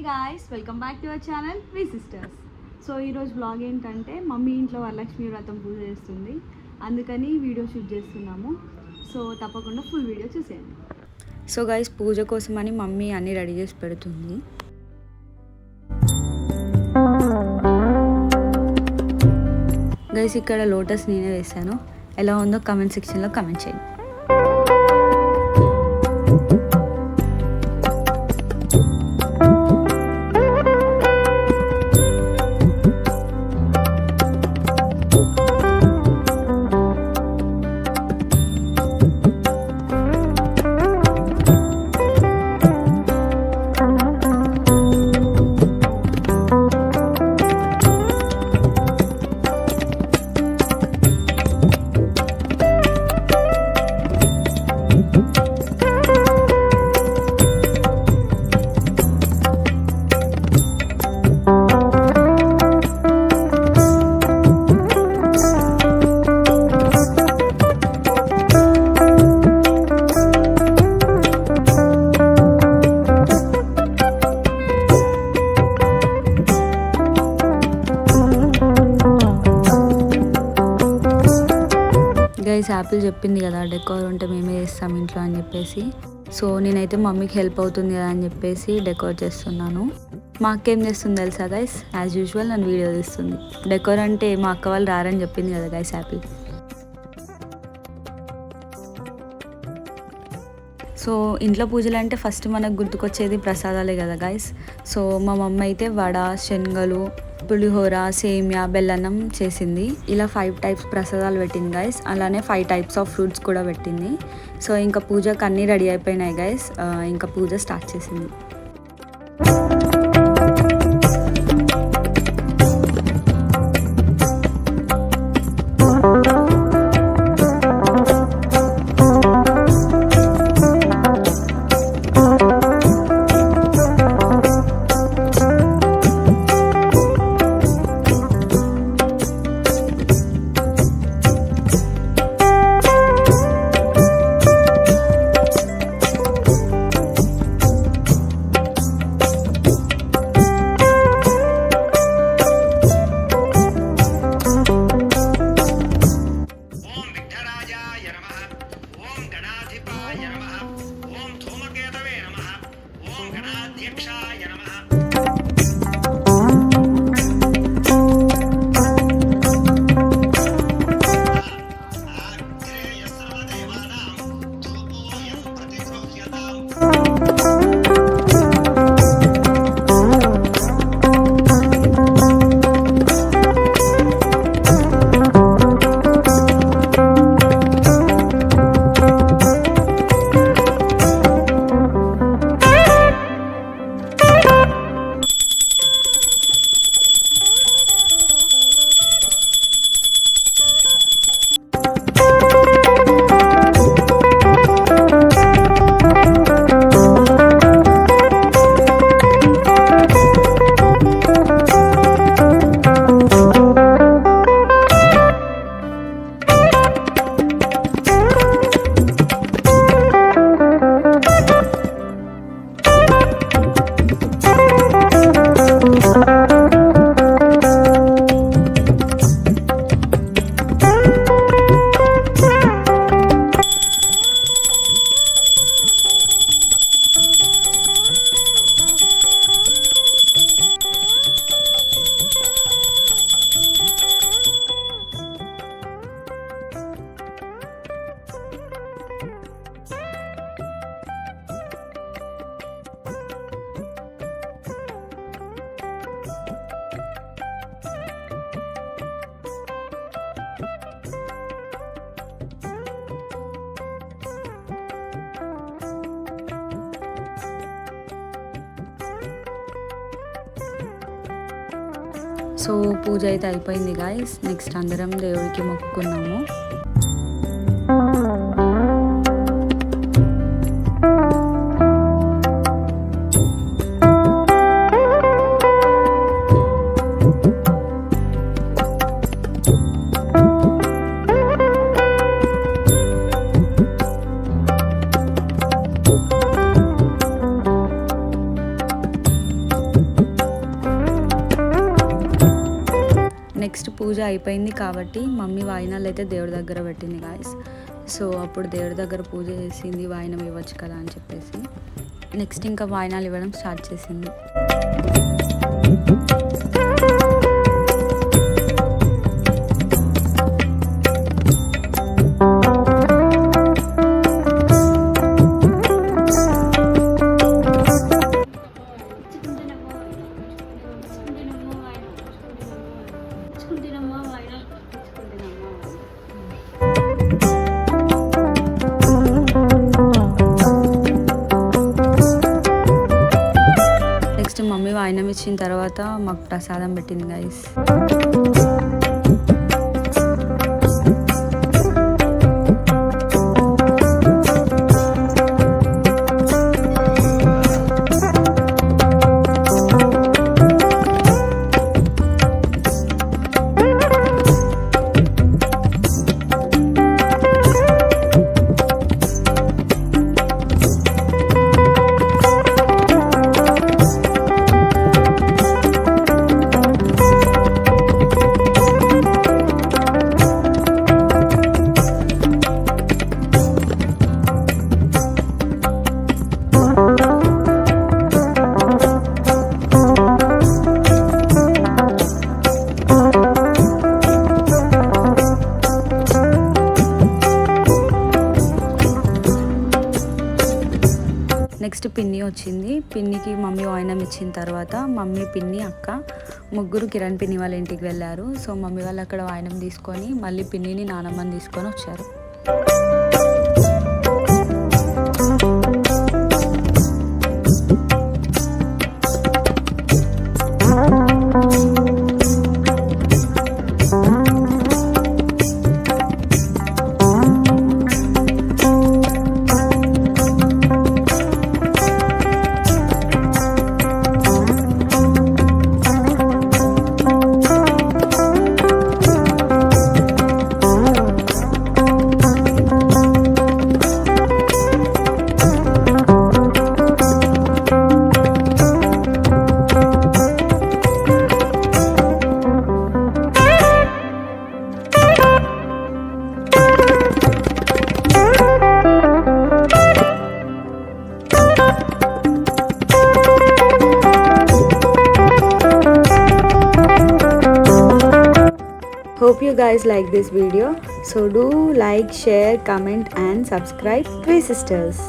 Guys, welcome back to our channel we sisters. So ఈరోజు blog ఏంటంటే mummy ఇంట్లో వరలక్ష్మి వ్రతం పూజ చేస్తుంది, అందుకని వీడియో షూట్ చేస్తున్నాము. సో తప్పకుండా ఫుల్ వీడియో చూసేయండి. సో గైస్, పూజ కోసమని మమ్మీ అన్నీ రెడీ చేసి పెడుతుంది. గైస్, ఇక్కడ లోటస్ నేనే వేసాను. ఎలా ఉందో కామెంట్ సెక్షన్లో కామెంట్ చేయండి. గైస్, యాపిల్ చెప్పింది కదా డెకోర్ ఉంటే మేమే చేస్తాం ఇంట్లో అని చెప్పేసి. సో నేనైతే మమ్మీకి హెల్ప్ అవుతుంది కదా అని చెప్పేసి డెకోర్ చేస్తున్నాను. మా అక్క ఏం చేస్తుంది తెలుసా గైస్, యాజ్ యూజువల్ నన్ను వీడియో తీస్తుంది. డెకోర్ అంటే మా అక్క వాళ్ళు రారని చెప్పింది కదా గైస్ యాపిల్. సో ఇంట్లో పూజలు అంటే ఫస్ట్ మనకు గుర్తుకొచ్చేది ప్రసాదాలే కదా గైస్. సో మా మమ్మీ అయితే వడ, శనగలు, పులిహోర, సేమియా, బెల్లన్నం చేసింది. ఇలా 5 టైప్స్ ప్రసాదాలు పెట్టింది గైస్. అలానే 5 టైప్స్ ఆఫ్ ఫ్రూట్స్ కూడా పెట్టింది. సో ఇంకా పూజకు అన్నీ రెడీ అయిపోయినాయి గైస్. ఇంకా పూజ స్టార్ట్ చేసింది. సో పూజ అయితే అయిపోయింది గాయస్. నెక్స్ట్ అందరం దేవుడికి మొక్కుకున్నాము. నెక్స్ట్ పూజ అయిపోయింది కాబట్టి మమ్మీ వాయినాలు అయితే దేవుడి దగ్గర పెట్టింది గాయస్. సో అప్పుడు దేవుడి దగ్గర పూజ చేసింది, వాయినం ఇవ్వచ్చు కదా అని చెప్పేసి నెక్స్ట్ ఇంకా వాయినాలు ఇవ్వడం స్టార్ట్ చేసింది. నెక్స్ట్ మమ్మీ వాయినం ఇచ్చిన తర్వాత మాకు ప్రసాదం పెట్టింది గైస్. నెక్స్ట్ పిన్ని వచ్చింది. పిన్నికి మమ్మీ వాయినం ఇచ్చిన తర్వాత మమ్మీ, పిన్ని, అక్క ముగ్గురు కిరణ్ పిన్ని వాళ్ళ ఇంటికి వెళ్ళారు. సో మమ్మీ వాళ్ళు అక్కడ వాయినం తీసుకొని మళ్ళీ పిన్నిని, నానమ్మని తీసుకొని వచ్చారు. Hope you guys like this video. So do like, share, comment and subscribe. 3 Sisters.